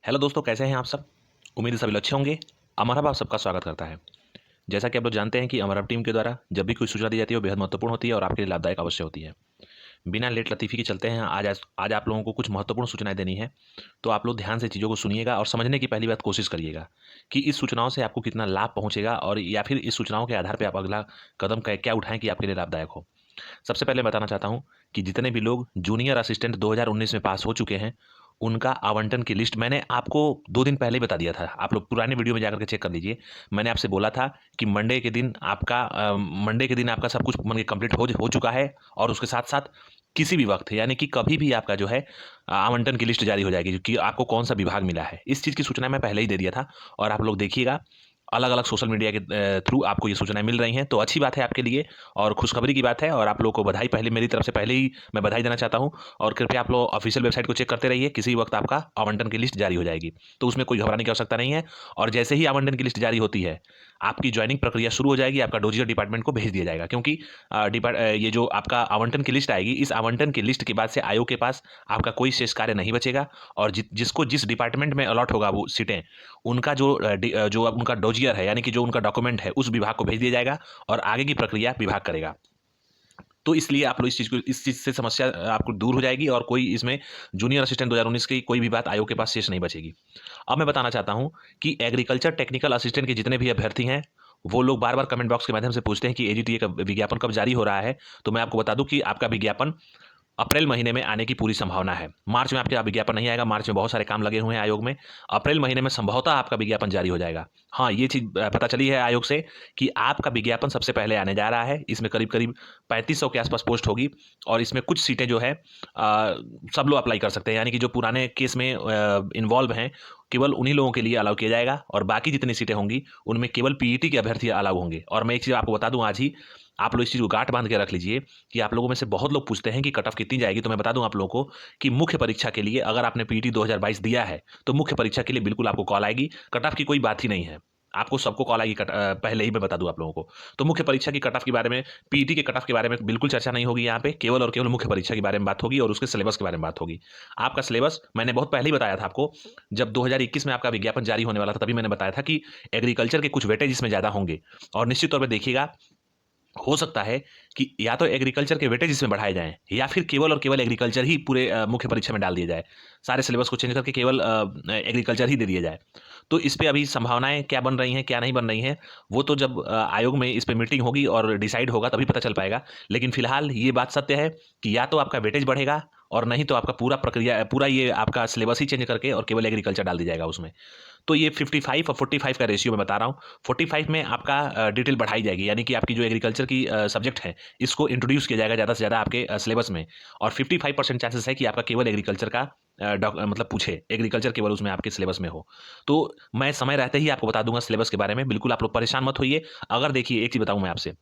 Hello दोस्तों, कैसे हैं आप सब। उम्मीद है सभी अच्छे होंगे। अमर हब आप सबका स्वागत करता है। जैसा कि आप लोग जानते हैं कि अमर हब टीम के द्वारा जब भी कोई सूचना दी जाती है वो बेहद महत्वपूर्ण होती है और आपके लिए लाभदायक अवश्य होती है। बिना लेट लतीफ़ी के चलते हैं। आज आप लोगों को कुछ महत्वपूर्ण सूचनाएं देनी है। तो आप लोग ध्यान से चीज़ों को सुनिएगा और समझने की पहली बात कोशिश करिएगा कि इस सूचनाओं से आपको कितना लाभ पहुंचेगा और या फिर इस सूचनाओं के आधार पर आप अगला कदम क्या उठाएं कि आपके लिए लाभदायक हो। सबसे पहले बताना चाहता हूं कि जितने भी लोग जूनियर असिस्टेंट 2019 में पास हो चुके हैं, उनका आवंटन की लिस्ट मैंने आपको 2 दिन पहले ही बता दिया था। आप लोग पुराने वीडियो में जाकर के चेक कर लीजिए। मैंने आपसे बोला था कि मंडे के दिन आपका सब कुछ मन के कंप्लीट हो चुका है और उसके साथ-साथ किसी भी वक़्त यानी कि कभी भी आपका जो है आवंटन की लिस्ट जारी हो जाएगी कि आपको कौन-सा विभाग मिला है। इस चीज़ की सूचना मैं पहले ही दे दिया था और आप लोग देखिएगा अलग-अलग सोशल मीडिया के थ्रू आपको ये सूचनाएँ मिल रही हैं, तो अच्छी बात है आपके लिए और खुशखबरी की बात है और आप लोगों को बधाई पहले मेरी तरफ से पहले ही मैं बधाई देना चाहता हूँ। और कृपया आप लोग ऑफिशियल वेबसाइट को चेक करते रहिए, किसी वक्त आपका आवंटन की लिस्ट जारी हो जाएगी, तो उसमें कोई घबराने की आवश्यकता नहीं है। और जैसे ही आवंटन की लिस्ट जारी होती है, आपकी ज्वाइनिंग प्रक्रिया शुरू हो जाएगी, आपका डोजियर डिपार्टमेंट को भेज दिया जाएगा क्योंकि ये जो आपका आवंटन की लिस्ट आएगी, इस आवंटन की लिस्ट के बाद से आयोग के पास आपका कोई शेष कार्य नहीं बचेगा और जिसको जिस डिपार्टमेंट में अलॉट होगा वो सीटें, उनका जो अब उनका डोजियर है यानी कि जो उनका डॉक्यूमेंट है उस विभाग को भेज दिया जाएगा और आगे की प्रक्रिया विभाग करेगा। तो इसलिए आप लोग इस चीज़ से समस्या आपको दूर हो जाएगी और कोई इसमें जूनियर असिस्टेंट 2019 की कोई भी बात आयोग के पास शेष नहीं बचेगी। अब मैं बताना चाहता हूँ कि एग्रीकल्चर टेक्निकल असिस्टेंट के जितने भी अभ्यर्थी हैं, वो लोग बार-बार कमेंट बॉक्स के माध्यम से पूछते हैं कि एजीटीए का विज्ञापन कब जारी हो रहा है? तो मैं आपको बता दूँ कि आपका विज्ञापन अप्रैल महीने में आने की पूरी संभावना है। मार्च में आपके विज्ञापन नहीं आएगा, मार्च में बहुत सारे काम लगे हुए हैं आयोग में। अप्रैल महीने में संभवतः आपका विज्ञापन जारी हो जाएगा। हाँ, ये चीज़ पता चली है आयोग से कि आपका विज्ञापन सबसे पहले आने जा रहा है। इसमें करीब-करीब 3500 के आसपास पोस्ट होगी और इसमें कुछ सीटें जो है सब लोग अप्लाई कर सकते हैं, यानी कि जो पुराने केस में इन्वॉल्व हैं, केवल उन्हीं लोगों के लिए अलाउ किया जाएगा और बाकी जितनी सीटें होंगी, उनमें केवल पीईटी के अभ्यर्थी अलाउ होंगे। और मैं एक चीज़ आपको बता दूँ आज ही, आप लोग इस चीज़ को गाँठ बाँध के रख लीजिए कि आप लोगों में से बहुत लोग पूछते हैं कि कट ऑफ कितनी जाएगी, तो मैं बता दूं आप लोगों को कि मुख्य परीक्षा के लिए अगर आपने पीटी 2022 दिया है, तो मुख्य परीक्षा के लिए बिल्कुल आपको कॉल आएगी। कट ऑफ की कोई बात ही नहीं है। आपको सबको कॉल आएगी पहले ही मैं बता दूं आप लोगों को। तो मुख्य परीक्षा की कट ऑफ के बारे में, पीटी के कट ऑफ के बारे में बिल्कुल चर्चा नहीं होगी यहाँ पे, केवल और केवल मुख्य परीक्षा के बारे में बात होगी और उसके सिलेबस के बारे में बात होगी। आपका सिलेबस मैंने बहुत पहले ही बताया था आपको, जब 2021 में आपका विज्ञापन जारी होने वाला था, तभी मैंने बताया था कि एग्रीकल्चर के कुछ वेटेज इसमें ज़्यादा होंगे और निश्चित तौर पर देखिएगा, हो सकता है कि या तो एग्रीकल्चर के वेटेज इसमें बढ़ाए जाएँ या फिर केवल और केवल एग्रीकल्चर ही पूरे मुख्य परीक्षा में डाल दिया जाए। सारे सिलेबस को चेंज करके केवल एग्रीकल्चर ही दे दिया जाए। तो इस पे अभी संभावनाएँ क्या बन रही हैं, क्या नहीं बन रही हैं, वो तो जब आयोग में इस पे मीटिंग होगी और डिसाइड होगा तभी पता चल पाएगा। लेकिन फिलहाल ये बात सत्य है कि या तो आपका वेटेज बढ़ेगा और नहीं तो आपका पूरा ये आपका सिलेबस ही चेंज करके और केवल एग्रीकल्चर डाल दिया जाएगा उसमें। तो ये 55 और 45 का रेशियो मैं बता रहा हूँ। 45 में आपका डिटेल बढ़ाई जाएगी, यानी कि आपकी जो एग्रीकल्चर की सब्जेक्ट है, इसको इंट्रोड्यूस किया जाएगा ज़्यादा से ज़्यादा आपके सिलेबस में और 55% चांसेस है कि आपका केवल एग्रीकल्चर का मतलब पूछे, एग्रीकल्चर केवल उसमें आपके सिलेबस में हो। तो मैं समय रहते ही आपको बता दूँगा सिलेबस के बारे में, बिल्कुल आप लोग परेशान मत होइए। अगर देखिए एक चीज़ बताऊँ मैं आपसे,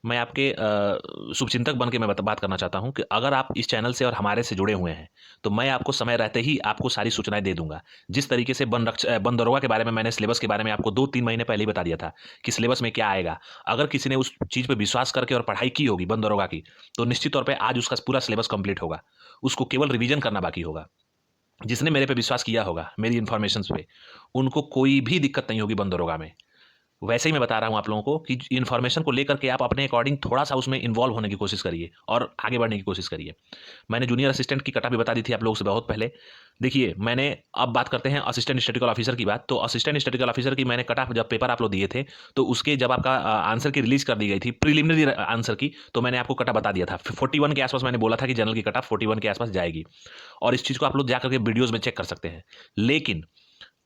मैं आपके शुभचिंतक बन के मैं बात करना चाहता हूँ कि अगर आप इस चैनल से और हमारे से जुड़े हुए हैं, तो मैं आपको समय रहते ही आपको सारी सूचनाएँ दे दूँगा। जिस तरीके से वन दरोगा के बारे में मैंने सिलेबस के बारे में आपको 2-3 महीने पहले ही बता दिया था कि सिलेबस में क्या आएगा। अगर किसी ने उस चीज़ पे विश्वास करके और पढ़ाई की होगी वन दरोगा की, तो निश्चित तौर पे आज उसका पूरा सिलेबस कंप्लीट होगा। उसको केवल रिवीजन करना बाकी होगा। जिसने मेरे पे विश्वास किया होगा, मेरी इन्फॉर्मेशंस पे, उनको कोई भी दिक्कत नहीं होगी वन दरोगा में। वैसे ही मैं बता रहा हूँ आप लोगों को कि इन्फॉर्मेशन को लेकर के आप अपने अकॉर्डिंग थोड़ा-सा उसमें इन्वॉल्व होने की कोशिश करिए और आगे बढ़ने की कोशिश करिए। मैंने जूनियर असिस्टेंट की कटा भी बता दी थी आप लोगों से बहुत पहले। देखिए, मैंने अब बात करते हैं असिस्टेंट स्टैटिस्टिकल ऑफिसर की बात। तो असिस्टेंट स्टैटिस्टिकल ऑफिसर की मैंने कट ऑफ जब पेपर आप लोग दिए थे, तो उसके जब आपका आंसर की रिलीज़ कर दी गई थी, प्रिलिमिनरी आंसर की, तो मैंने आपको कट ऑफ बता दिया था। 41 के आस-पास मैंने बोला था कि जनरल की कट ऑफ 41 के आस-पास जाएगी और इस चीज़ को आप लोग जाकर के वीडियोज़ में चेक कर सकते हैं। लेकिन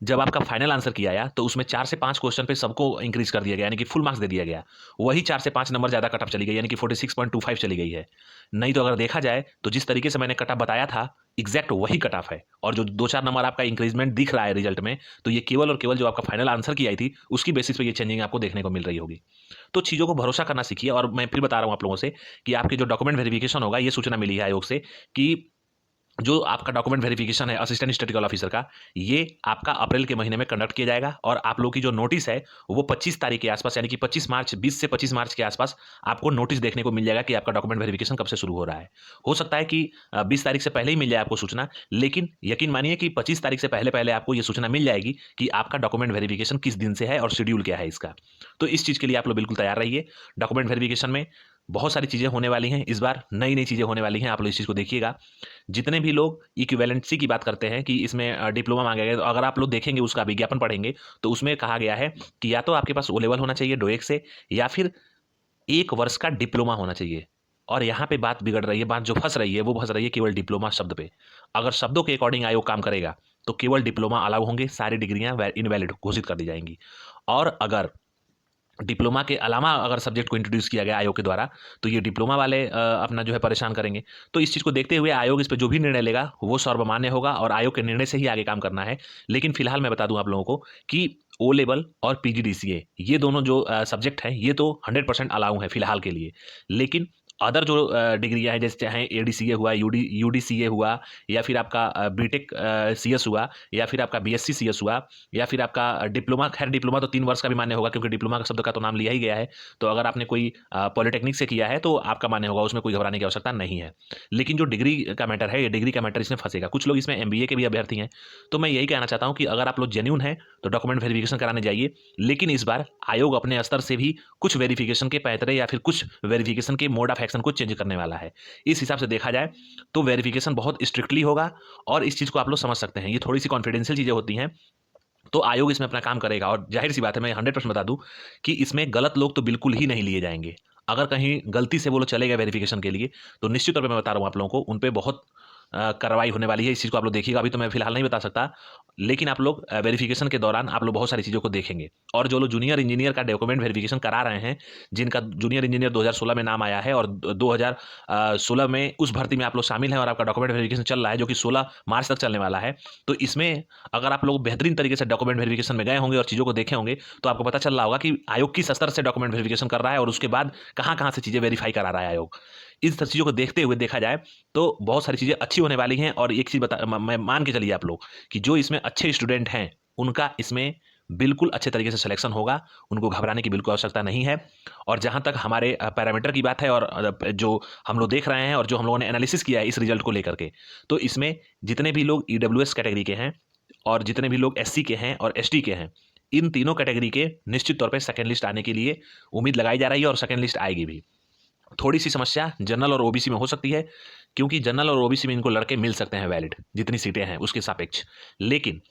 जब आपका फाइनल आंसर की आया, तो उसमें 4 से 5 क्वेश्चन पे सबको इंक्रीज़ कर दिया गया, यानी कि फुल मार्क्स दे दिया गया। वही 4 से 5 नंबर ज़्यादा कट ऑफ चली गई, यानी कि 46.25 चली गई है। नहीं तो अगर देखा जाए, तो जिस तरीके से मैंने कट ऑफ बताया था, एग्ज़ैक्ट वही कट ऑफ है और जो 2-4 नंबर आपका इंक्रीज़मेंट दिख रहा है रिजल्ट में, तो ये केवल और केवल जो आपका फाइनल आंसर की आई थी, उसकी बेसिस पे ये चेंजिंग आपको देखने को मिल रही होगी। तो चीज़ों को भरोसा करना सीखिए और मैं फिर बता रहा हूँ आप लोगों से कि आपके जो डॉक्यूमेंट वेरिफिकेशन होगा, ये सूचना मिली है आयोग से कि जो आपका डॉक्यूमेंट वेरिफिकेशन है असिस्टेंट स्टैटिस्टिकल ऑफिसर का, ये आपका अप्रैल के महीने में कंडक्ट किया जाएगा और आप लोगों की जो नोटिस है वो 25 तारीख के आसपास, यानी कि 25 मार्च, 20 से 25 मार्च के आसपास आपको नोटिस देखने को मिल जाएगा कि आपका डॉक्यूमेंट वेरिफिकेशन कब से शुरू हो रहा है। हो सकता है कि 20 तारीख से पहले ही मिल जाए आपको सूचना, लेकिन यकीन मानिए कि 25 तारीख से पहले पहले आपको ये सूचना मिल जाएगी कि आपका डॉक्यूमेंट वेरिफिकेशन किस दिन से है और शेड्यूल क्या है इसका। तो इस चीज़ के लिए आप लोग बिल्कुल तैयार रहिए। डॉक्यूमेंट वेरिफिकेशन में बहुत सारी चीज़ें होने वाली हैं, इस बार नई नई चीज़ें होने वाली हैं, आप लोग इस चीज़ को देखिएगा। जितने भी लोग इक्विवेलेंसी की बात करते हैं कि इसमें डिप्लोमा मांगा गया, तो अगर आप लोग देखेंगे उसका विज्ञापन पढ़ेंगे तो उसमें कहा गया है कि या तो आपके पास ओ लेवल होना चाहिए डोएक से, या फिर 1 वर्ष का डिप्लोमा होना चाहिए। और यहाँ पे बात बिगड़ रही है, बात जो फंस रही है वो फंस रही है केवल डिप्लोमा शब्द पे। अगर शब्दों के अकॉर्डिंग आयोग काम करेगा तो केवल डिप्लोमा अलाउ होंगे, सारी डिग्रियां इनवैलिड घोषित कर दी जाएंगी। और अगर डिप्लोमा के अलावा अगर सब्जेक्ट को इंट्रोड्यूस किया गया आयोग के द्वारा, तो ये डिप्लोमा वाले अपना जो है परेशान करेंगे। तो इस चीज़ को देखते हुए आयोग इस पे जो भी निर्णय लेगा वो सर्वमान्य होगा और आयोग के निर्णय से ही आगे काम करना है। लेकिन फिलहाल मैं बता दूं आप लोगों को कि ओ लेवल और पीजीडीसीए ये दोनों जो सब्जेक्ट हैं ये तो 100% अलाउ हैं फिलहाल के लिए। लेकिन अदर जो डिग्रियाँ हैं, जैसे चाहे एडीसीए हुआ, यूडीसीए हुआ, या फिर आपका बीटेक सीएस हुआ, या फिर आपका बीएससी सीएस हुआ, या फिर आपका डिप्लोमा, खैर डिप्लोमा तो 3 वर्ष का भी मान्य होगा क्योंकि डिप्लोमा का शब्द का तो नाम लिया ही गया है। तो अगर आपने कोई पॉलिटेक्निक से किया है तो आपका मान्य होगा, उसमें कोई घबराने की आवश्यकता नहीं है। लेकिन जो डिग्री का मैटर है, ये डिग्री का मैटर इसमें फंसेगा। कुछ लोग इसमें एमबीए के भी अभ्यर्थी हैं। तो मैं यही कहना चाहता हूँ कि अगर आप लोग जेन्यून हैं तो डॉक्यूमेंट वेरिफिकेशन कराने जाइए। लेकिन इस बार आयोग अपने स्तर से भी कुछ वेरिफिकेशन के पैतरे या फिर कुछ वेरिफिकेशन के मोड ऑफ एक्शन को चेंज करने वाला है। इस हिसाब से देखा जाए तो वेरिफिकेशन बहुत स्ट्रिक्टली होगा और इस चीज़ को आप लोग समझ सकते हैं। ये थोड़ी सी कॉन्फिडेंशियल चीज़ें होती हैं, तो आयोग इसमें अपना काम करेगा। और जाहिर सी बात है, मैं 100% बता दूं कि इसमें गलत लोग तो बिल्कुल ही नहीं लिए जाएंगे। अगर कहीं गलती से वो लोग चले गए वेरिफिकेशन के लिए तो निश्चित तौर पे मैं बता रहा हूँ आप लोगों को, उन पे बहुत कार्रवाई होने वाली है। इस चीज़ को आप लोग देखिएगा, अभी तो मैं फिलहाल नहीं बता सकता, लेकिन आप लोग वेरिफिकेशन के दौरान आप लोग बहुत सारी चीज़ों को देखेंगे। और जो लोग जूनियर इंजीनियर का डॉक्यूमेंट वेरिफिकेशन करा रहे हैं, जिनका जूनियर इंजीनियर 2016 में नाम आया है और 2016 में उस भर्ती में आप लोग शामिल हैं और आपका डॉक्यूमेंट वेरिफिकेशन चल रहा है जो कि 16 मार्च तक चलने वाला है, तो इसमें अगर आप लोग बेहतरीन तरीके से डॉक्यूमेंट वेरिफिकेशन में गए होंगे और चीज़ों को देखे होंगे तो आपको पता चल रहा होगा कि आयोग किस स्तर से डॉक्यूमेंट वेरिफिकेशन कर रहा है और उसके बाद कहाँ कहाँ से चीज़ें वेरीफाई करा रहा है आयोग। इस सब चीज़ों को देखते हुए देखा जाए तो बहुत सारी चीज़ें अच्छी होने वाली हैं। और एक चीज़ मैं मान के चलिए आप लोग कि जो इसमें अच्छे स्टूडेंट हैं उनका इसमें बिल्कुल अच्छे तरीके से सिलेक्शन होगा, उनको घबराने की बिल्कुल आवश्यकता नहीं है। और जहाँ तक हमारे पैरामीटर की बात है और जो हम लोग देख रहे हैं और जो हम लोगों ने एनालिसिस किया है इस रिजल्ट को लेकर के, तो इसमें जितने भी लोग ईडब्ल्यूएस कैटेगरी के हैं और जितने भी लोग एससी के हैं और एसटी के हैं, इन तीनों कैटेगरी के निश्चित तौर पे सेकंड लिस्ट आने के लिए उम्मीद लगाई जा रही है और सेकंड लिस्ट आएगी भी। थोड़ी सी समस्या जनरल और ओबीसी में हो सकती है क्योंकि जनरल और ओबीसी में इनको लड़के मिल सकते हैं वैलिड, जितनी सीटें हैं उसके सापेक्ष। लेकिन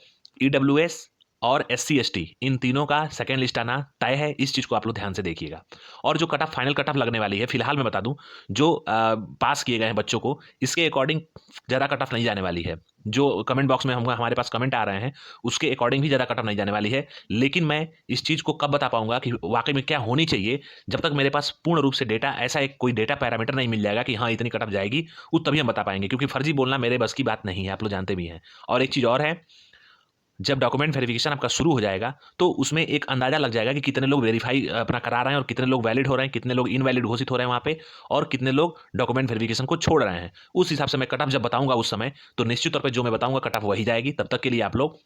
ईडब्ल्यूएस और एससी एसटी इन तीनों का सेकेंड लिस्ट आना तय है। इस चीज़ को आप लोग ध्यान से देखिएगा। और जो cut off final cut off लगने वाली है, फिलहाल मैं बता दूं, जो पास किए गए हैं बच्चों को, इसके अकॉर्डिंग ज़्यादा कट ऑफ नहीं जाने वाली है। जो कमेंट बॉक्स में हमारे पास कमेंट आ रहे हैं उसके अकॉर्डिंग भी ज़्यादा कट ऑफ नहीं जाने वाली है। लेकिन मैं इस चीज़ को कब बता पाऊंगा कि वाकई में क्या होनी चाहिए, जब तक मेरे पास पूर्ण रूप से डेटा, ऐसा एक कोई डेटा पैरामीटर नहीं मिल जाएगा कि हाँ इतनी कट ऑफ जाएगी, उस तभी हम बता पाएंगे। क्योंकि फर्जी बोलना मेरे बस की बात नहीं है, आप लोग जानते भी हैं। और एक चीज़ और है, जब डॉक्यूमेंट वेरिफिकेशन आपका शुरू हो जाएगा तो उसमें एक अंदाजा लग जाएगा कि कितने लोग वेरीफाई अपना करा रहे हैं और कितने लोग वैलिड हो रहे हैं, कितने लोग इनवैलिड घोषित हो रहे हैं वहाँ पे, और कितने लोग डॉक्यूमेंट वेरिफिकेशन को छोड़ रहे हैं। उस हिसाब से मैं कट ऑफ जब बताऊंगा उस समय, तो निश्चित तौर पे जो मैं बताऊंगा कट ऑफ वही जाएगी। तब तक के लिए आप लोग,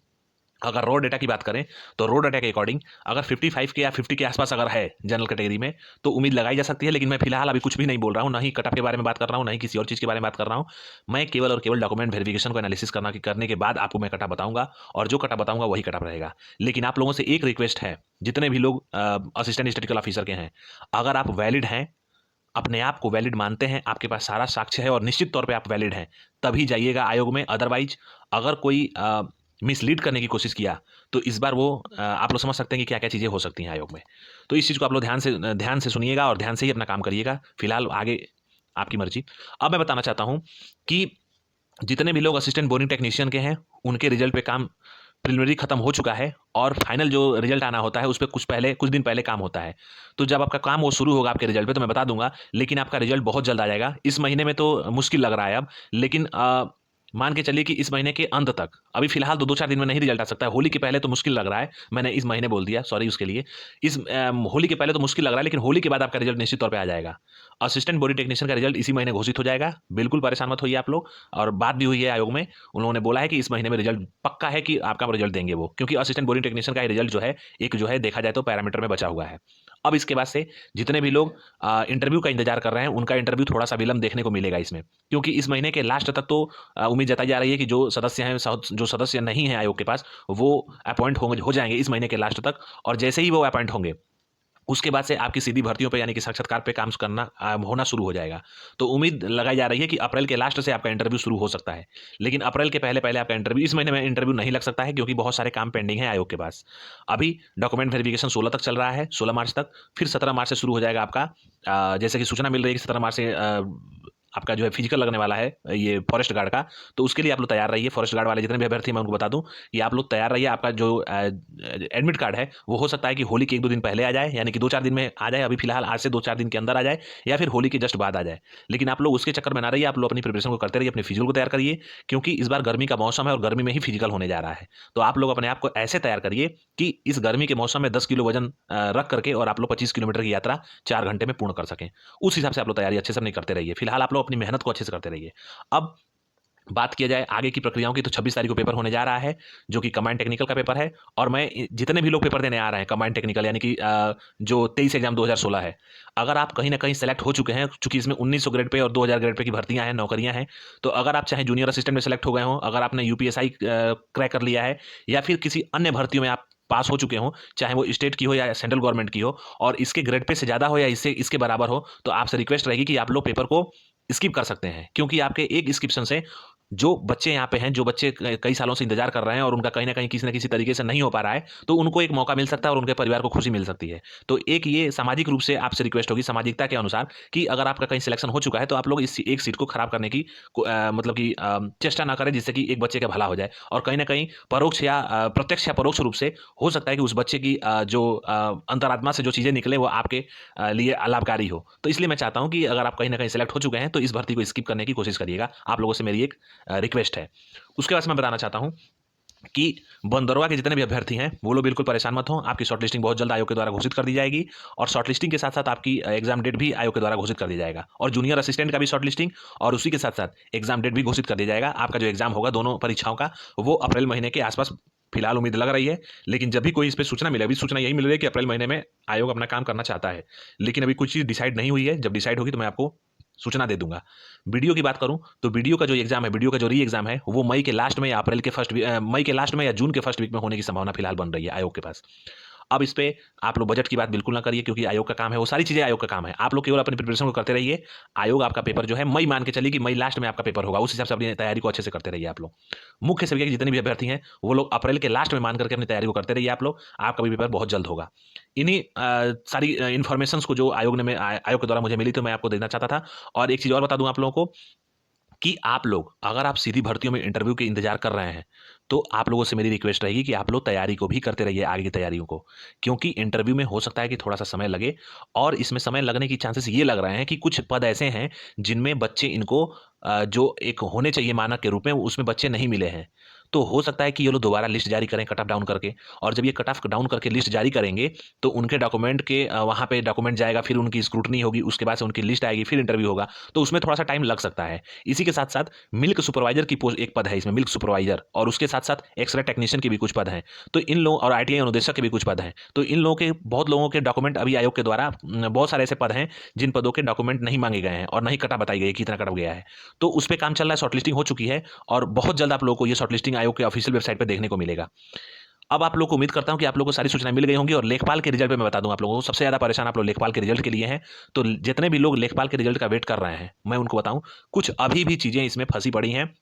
अगर रॉ डेटा की बात करें तो रॉ डेटा के अकॉर्डिंग अगर 55 के या 50 के आसपास अगर है जनरल कैटेगरी में तो उम्मीद लगाई जा सकती है। लेकिन मैं फिलहाल अभी कुछ भी नहीं बोल रहा हूँ, ना ही कट ऑफ के बारे में बात कर रहा हूँ, ना ही किसी और चीज़ के बारे में बात कर रहा हूँ। मैं केवल और केवल डॉक्यूमेंट वेरिफिकेशन को एनालिसिस करने के बाद आपको मैं कट ऑफ बताऊंगा, और जो कट ऑफ बताऊंगा वही कट ऑफ रहेगा। लेकिन आप लोगों से एक रिक्वेस्ट है, जितने भी लोग असिस्टेंट स्टैटिस्टिकल ऑफिसर के हैं, अगर आप वैलिड हैं, अपने आप को वैलिड मानते हैं, आपके पास सारा साक्ष्य है और निश्चित तौर पे आप वैलिड हैं, तभी जाइएगा आयोग में। अदरवाइज अगर कोई मिसलीड करने की कोशिश किया तो इस बार वो आप लोग समझ सकते हैं कि क्या क्या चीज़ें हो सकती हैं आयोग में। तो इस चीज़ को आप लोग ध्यान से सुनिएगा और ध्यान से ही अपना काम करिएगा। फिलहाल आगे आपकी मर्जी। अब मैं बताना चाहता हूँ कि जितने भी लोग असिस्टेंट बोरिंग टेक्नीशियन के हैं उनके रिजल्ट पे काम प्रिलिमिनरी खत्म हो चुका है और फाइनल जो रिजल्ट आना होता है उस पर कुछ दिन पहले काम होता है। तो जब आपका काम वो शुरू होगा आपके रिजल्ट पे तो मैं बता दूंगा, लेकिन आपका रिजल्ट बहुत जल्द आ जाएगा। इस महीने में तो मुश्किल लग रहा है अब, लेकिन मान के चलिए कि इस महीने के अंत तक, अभी फिलहाल तो 2-4 दिन में नहीं रिजल्ट आ सकता है, होली के पहले तो मुश्किल लग रहा है, मैंने इस महीने बोल दिया, सॉरी उसके लिए। होली के पहले तो मुश्किल लग रहा है, लेकिन होली के बाद आपका रिजल्ट निश्चित तौर पे आ जाएगा। असिस्टेंट बॉडी टेक्नीशियन का रिजल्ट इसी महीने घोषित हो जाएगा, बिल्कुल परेशान मत होइए आप लोग। और बात भी हुई है आयोग में, उन लोगों ने बोला है कि इस महीने में रिजल्ट पक्का है कि आपका रिजल्ट देंगे वो, क्योंकि असिस्टेंट बॉडी टेक्नीशियन का रिजल्ट जो है, एक जो है देखा जाए तो पैरामीटर में बचा हुआ है। अब इसके बाद से जितने भी लोग इंटरव्यू का इंतजार कर रहे हैं, उनका इंटरव्यू थोड़ा सा विलंब देखने को मिलेगा इसमें, क्योंकि इस महीने के लास्ट तक तो उम्मीद जताई जा रही है कि जो सदस्य हैं, जो सदस्य नहीं है आयोग के पास, वो अपॉइंट हो जाएंगे इस महीने के लास्ट तक। और जैसे ही वो अपॉइंट होंगे, उसके बाद से आपकी सीधी भर्तियों पे यानी कि साक्षात्कार पे काम करना होना शुरू हो जाएगा। तो उम्मीद लगाई जा रही है कि अप्रैल के लास्ट से आपका इंटरव्यू शुरू हो सकता है, लेकिन अप्रैल के पहले पहले आपका इंटरव्यू, इस महीने में इंटरव्यू नहीं लग सकता है, क्योंकि बहुत सारे काम पेंडिंग है आयोग के पास। अभी डॉक्यूमेंट वेरिफिकेशन 16 तक चल रहा है, 16 मार्च तक, फिर 17 मार्च से शुरू हो जाएगा आपका। जैसे कि सूचना मिल रही है कि 17 मार्च से आपका जो है फिजिकल लगने वाला है, ये फॉरेस्ट गार्ड का। तो उसके लिए आप लोग तैयार रहिए। फॉरेस्ट गार्ड वाले जितने भी अभ्यर्थी मैं उनको बता दूं कि आप लोग तैयार रहिए। आपका जो एडमिट कार्ड है वो हो सकता है कि होली के 1-2 दिन पहले आ जाए, यानी कि 2-4 दिन में आ जाए। अभी फिलहाल आज से 2-4 दिन के अंदर आ जाए, या फिर होली के जस्ट बाद आ जाए। लेकिन आप लोग उसके चक्कर में ना रहिए, आप लोग अपनी प्रिपरेशन को करते रहिए, अपने फिजिकल को तैयार करिए, क्योंकि इस बार गर्मी का मौसम है और गर्मी में ही फिजिकल होने जा रहा है। तो आप लोग अपने आप को ऐसे तैयार करिए कि इस गर्मी के मौसम में 10 किलो वजन रख करके और आप लोग 25 किलोमीटर की यात्रा 4 घंटे में पूर्ण कर सकें। उस हिसाब से आप लोग तैयारी अच्छे से नहीं करते रहिए। फिलहाल आप लोग अपनी मेहनत को अच्छे से करते रहिए। अब बात किया जाए आगे की प्रक्रियाओं की, तो 26 तारीख को पेपर होने जा रहा है, जो कि कंबाइंड टेक्निकल का पेपर है। और मैं जितने भी लोग पेपर देने आ रहे हैं कंबाइंड टेक्निकल, यानी कि जो 23 एग्जाम 2016 है, अगर आप कहीं ना कहीं सेलेक्ट हो चुके हैं, चूंकि इसमें 1900 ग्रेड पे और 2000 ग्रेड पे की भर्तियां हैं, नौकरियां हैं, तो अगर आप चाहे जूनियर असिस्टेंट में सेलेक्ट हो गए हो, अगर आपने यूपीएसआई क्रैक कर लिया है, या फिर किसी अन्य भर्तियों में आप पास हो चुके हो, चाहे वो स्टेट की हो या सेंट्रल गवर्नमेंट की हो, और इसके ग्रेड पे से ज़्यादा हो या इससे इसके बराबर हो, तो आपसे रिक्वेस्ट रहेगी कि आप लोग पेपर को स्किप कर सकते हैं। क्योंकि आपके एक स्किप्शन से जो बच्चे यहाँ पे हैं, जो बच्चे कई सालों से इंतजार कर रहे हैं और उनका कहीं ना कहीं किसी न किसी तरीके से नहीं हो पा रहा है, तो उनको एक मौका मिल सकता है और उनके परिवार को खुशी मिल सकती है। तो एक ये सामाजिक रूप से आपसे रिक्वेस्ट होगी, सामाजिकता के अनुसार, कि अगर आपका कहीं सिलेक्शन हो चुका है, तो आप लोग इस एक सीट को खराब करने की मतलब कि चेष्टा ना करें, जिससे कि एक बच्चे का भला हो जाए। और कहीं ना कहीं परोक्ष या प्रत्यक्ष या परोक्ष रूप से हो सकता है कि उस बच्चे की जो अंतरात्मा से जो चीज़ें निकले वो आपके लिए लाभकारी हो। तो इसलिए मैं चाहता हूँ कि अगर आप कहीं ना कहीं सेलेक्ट हो चुके हैं, तो इस भर्ती को स्किप करने की कोशिश करिएगा। आप लोगों से मेरी एक रिक्वेस्ट है। उसके बाद मैं बताना चाहता हूं कि बंदरवा के जितने भी अभ्यर्थी हैं, वो लोग बिल्कुल परेशान मत हो। आपकी शॉर्टलिस्टिंग बहुत जल्द आयोग के द्वारा घोषित कर दी जाएगी, और शॉर्टलिस्टिंग के साथ साथ आपकी एग्जाम डेट भी आयोग के द्वारा घोषित कर दी जाएगा, और जूनियर असिस्टेंट का भी शॉर्टलिस्टिंग, और उसी के साथ साथ एग्जाम डेट भी घोषित कर दिया जाएगा। आपका जो एग्जाम होगा दोनों परीक्षाओं का, वो अप्रैल महीने के आसपास फिलहाल उम्मीद लग रही है। लेकिन जब भी कोई इस पर सूचना मिले, अभी सूचना यही मिल रही है कि अप्रैल महीने में आयोग अपना काम करना चाहता है, लेकिन अभी कुछ चीज़ डिसाइड नहीं हुई है। जब डिसाइड होगी तो मैं आपको सूचना दे दूंगा। वीडियो की बात करूं तो वीडियो का जो एग्जाम है, वीडियो का जो री एग्जाम है, वो मई के लास्ट में या अप्रैल के मई के लास्ट में या जून के फर्स्ट वीक में होने की संभावना फिलहाल बन रही है आयोग के पास। अब इस पे आप लोग बजट की बात बिल्कुल ना करिए, क्योंकि आयोग का काम है, वो सारी चीजें आयोग का काम है। आप लोग केवल अपनी प्रिपरेशन को करते रहिए। आयोग आपका पेपर जो है मई, मान के चलिए कि मई लास्ट में आपका पेपर होगा, उस हिसाब से अपनी तैयारी को अच्छे से करते रहिए आप लोग। मुख्य सभी के जितने भी अभ्यर्थी हैं, वो लोग अप्रैल के लास्ट में मान करके अपनी तैयारी को करते रहिए आप लोग। आपका भी पेपर बहुत जल्द होगा। इन्हीं सारी इन्फॉर्मेशन को जो आयोग के द्वारा मुझे मिली, तो मैं आपको देना चाहता था। और एक चीज़ और बता दूं आप लोगों को, कि आप लोग अगर आप सीधी भर्तियों में इंटरव्यू के इंतजार कर रहे हैं, तो आप लोगों से मेरी रिक्वेस्ट रहेगी कि आप लोग तैयारी को भी करते रहिए, आगे की तैयारियों को। क्योंकि इंटरव्यू में हो सकता है कि थोड़ा सा समय लगे, और इसमें समय लगने की चांसेस ये लग रहे हैं कि कुछ पद ऐसे हैं जिनमें बच्चे इनको जो एक होने चाहिए मानक के रूप में, उसमें बच्चे नहीं मिले हैं। तो हो सकता है कि ये लोग दोबारा लिस्ट जारी करें कट ऑफ डाउन करके, और जब ये कट ऑफ डाउन करके लिस्ट जारी करेंगे, तो उनके डॉक्यूमेंट के वहाँ पे डॉक्यूमेंट जाएगा, फिर उनकी स्क्रूटनी होगी, उसके बाद से उनकी लिस्ट आएगी, फिर इंटरव्यू होगा। तो उसमें थोड़ा सा टाइम लग सकता है। इसी के साथ साथ मिल्क सुपरवाइजर की पोस्ट एक पद है इसमें, मिल्क सुपरवाइजर, और उसके साथ साथ एक्सरे टेक्नीशियन के भी कुछ पद हैं। तो इन लोगों, और आईटीआई अनुदेशक के भी कुछ पद हैं। तो इन लोगों के, बहुत लोगों के डॉक्यूमेंट अभी आयोग के द्वारा, बहुत सारे ऐसे पद हैं जिन पदों के डॉक्यूमेंट नहीं मांगे गए हैं, और नहीं कटा बताई गई कितना कटा गया है। तो उस पर काम चल रहा है, शॉर्टलिस्टिंग हो चुकी है, और बहुत जल्द आप लोगों को ये शॉर्टलिस्टिंग आयोग के ऑफिशियल वेबसाइट पर देखने को मिलेगा। अब आप लोग को उम्मीद करता हूं कि आप लोगों को सारी सूचना मिल गई होंगी। और लेखपाल के रिजल्ट पे मैं बता दूं आप लोगों को, सबसे ज्यादा परेशान आप लोग लेखपाल के रिजल्ट के लिए हैं। तो जितने भी लोग लेखपाल के रिजल्ट का वेट कर रहे हैं, मैं उनको बताऊं, कुछ अभी भी चीजें इसमें फंसी पड़ी हैं,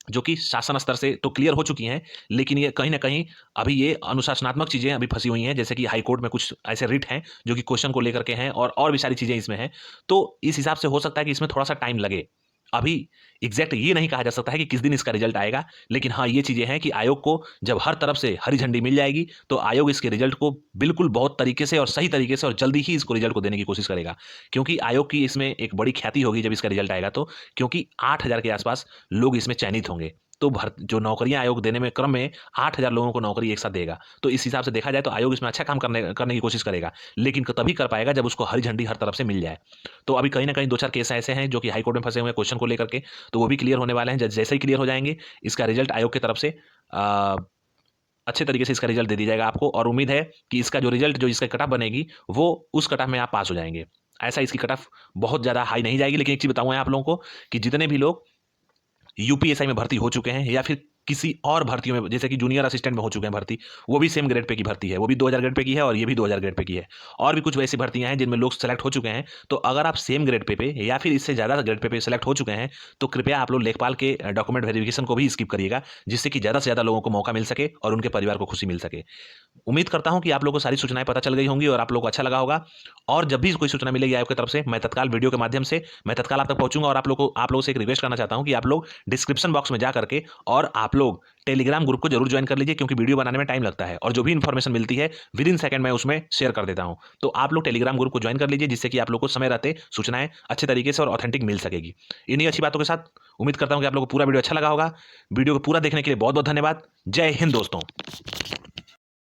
जो कि शासन स्तर से तो क्लियर हो चुकी हैं, लेकिन ये कहीं ना कहीं अभी ये अनुशासनात्मक चीजें अभी फंसी हुई हैं। जैसे कि हाई कोर्ट में कुछ ऐसे रिट हैं जो कि क्वेश्चन को लेकर के हैं, और भी सारी चीजें इसमें हैं। तो इस हिसाब से हो सकता है कि इसमें थोड़ा सा टाइम लगे। अभी एग्जैक्ट ये नहीं कहा जा सकता है कि किस दिन इसका रिजल्ट आएगा, लेकिन हाँ ये चीज़ें हैं कि आयोग को जब हर तरफ से हरी झंडी मिल जाएगी तो आयोग इसके रिजल्ट को बिल्कुल बहुत तरीके से और सही तरीके से और जल्दी ही इसको रिजल्ट को देने की कोशिश करेगा। क्योंकि आयोग की इसमें एक बड़ी ख्याति होगी जब इसका रिजल्ट आएगा, तो क्योंकि 8,000 के आसपास लोग इसमें चयनित होंगे, तो जो नौकरियां आयोग देने में क्रम में 8,000 लोगों को नौकरी एक साथ देगा। तो इस हिसाब से देखा जाए तो आयोग इसमें अच्छा काम करने करने की कोशिश करेगा, लेकिन तभी कर पाएगा जब उसको हरी झंडी हर तरफ से मिल जाए। तो अभी कहीं ना कहीं 2-4 केस ऐसे हैं जो कि हाई कोर्ट में फंसे हुए हैं क्वेश्चन को लेकर के, तो वो भी क्लियर होने वाले हैं। जैसे ही क्लियर हो जाएंगे इसका रिजल्ट आयोग की तरफ से अच्छे तरीके से इसका रिजल्ट दे दिया जाएगा आपको, और उम्मीद है कि इसका जो रिजल्ट जो इसका कट ऑफ बनेगी वो उस कट ऑफ में आप पास हो जाएंगे। ऐसा इसकी कट ऑफ बहुत ज़्यादा हाई नहीं जाएगी, लेकिन एक चीज़ बताऊँ आप लोगों को कि जितने भी लोग यूपीएसआई में भर्ती हो चुके हैं या फिर किसी और भर्तियों में, जैसे कि जूनियर असिस्टेंट में हो चुके हैं भर्ती, वो भी सेम ग्रेड पे की भर्ती है, वो भी 2000 ग्रेड पे की है और ये भी 2000 ग्रेड पे की है। और भी कुछ वैसी भर्तियां हैं जिनमें लोग सेलेक्ट हो चुके हैं। तो अगर आप सेम ग्रेड पे या फिर इससे ज़्यादा ग्रेड पे सेलेक्ट हो चुके हैं तो कृपया आप लोग लेखपाल के डॉक्यूमेंट वेरिफिकेशन को भी स्किप करिएगा, जिससे कि ज़्यादा से ज़्यादा लोगों को मौका मिल सके और उनके परिवार को खुशी मिल सके। उम्मीद करता हूं कि आप लोगों को सारी सूचनाएं पता चल गई होंगी और आप लोगों को अच्छा लगा होगा। और जब भी कोई सूचना मिलेगी आयोग की तरफ से, मैं तत्काल वीडियो के माध्यम से मैं तत्काल आप तक पहुंचूंगा। और आप लोगों से एक रिक्वेस्ट करना चाहता हूं कि आप लोग डिस्क्रिप्शन बॉक्स में जा करके और आप लोग टेलीग्राम ग्रुप को जरूर ज्वाइन कर लीजिए, क्योंकि वीडियो बनाने में टाइम लगता है और जो भी इंफॉर्मेशन मिलती है विद इन सेकंड मैं उसमें शेयर कर देता हूं। तो आप लोग टेलीग्राम ग्रुप को ज्वाइन कर लीजिए, जिससे कि आप लोग को समय रहते सूचनाएं अच्छे तरीके से और ऑथेंटिक मिल सकेगी। इन्हीं अच्छी बातों के साथ उम्मीद करता हूं कि आप लोगों को पूरा वीडियो अच्छा लगा होगा। वीडियो को पूरा देखने के लिए बहुत बहुत धन्यवाद। जय हिंद दोस्तों।